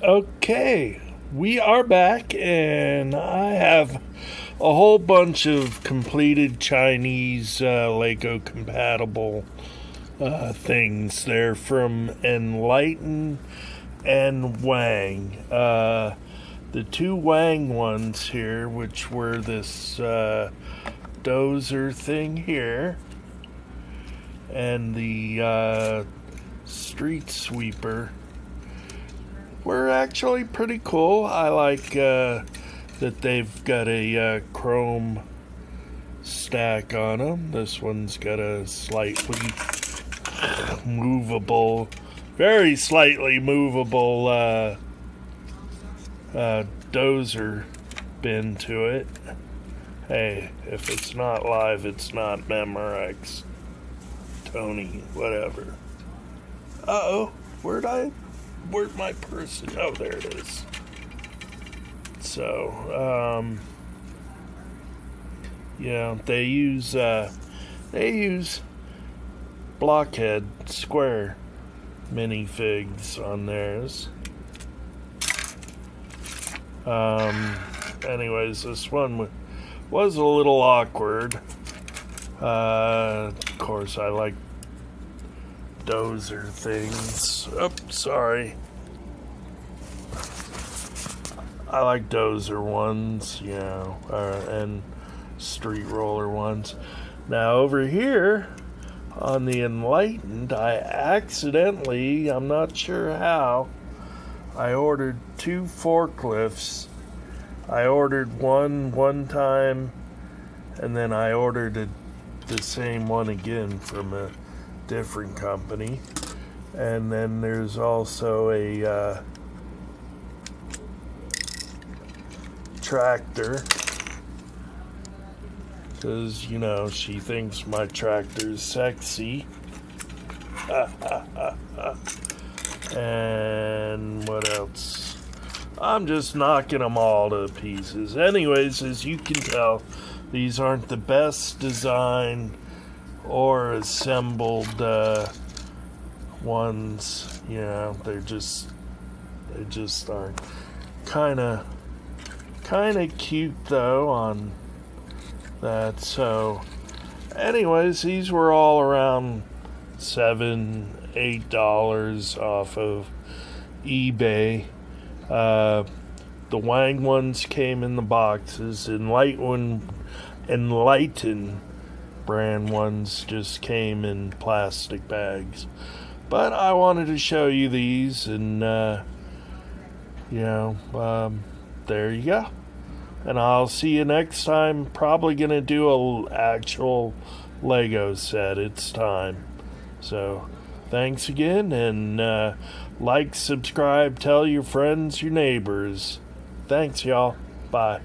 Okay, we are back, and I have a whole bunch of completed Chinese Lego compatible things. They're from Enlighten and Wang. The two Wang ones here, which were this dozer thing here, and the street sweeper, were actually pretty cool. I like that they've got a chrome stack on them. This one's got a slightly movable, very slightly movable dozer bin to it. Hey, if it's not live, it's not Memorex. Tony, whatever. Uh-oh, where'd my person? Oh, there it is. So, yeah, they use blockhead square minifigs on theirs. Anyways, this one was a little awkward. Of course, I like dozer things. Oh, sorry. I like dozer ones, and street roller ones. Now, over here on the Enlightened, I accidentally, I'm not sure how, I ordered two forklifts. I ordered one time, and then I ordered the same one again from a different company. And then there's also a tractor, because she thinks my tractor's sexy. And what else? I'm just knocking them all to pieces. Anyways, as you can tell, these aren't the best designed or assembled ones. They just aren't. Kind of cute though on that. So anyways, these were all around $7-8 off of eBay. The Wang ones came in the boxes, and Enlighten brand ones just came in plastic bags. But I wanted to show you these, and there you go. And I'll see you next time. Probably gonna do a actual Lego set. It's time. So thanks again, and like, subscribe, tell your friends, your neighbors. Thanks, y'all. Bye.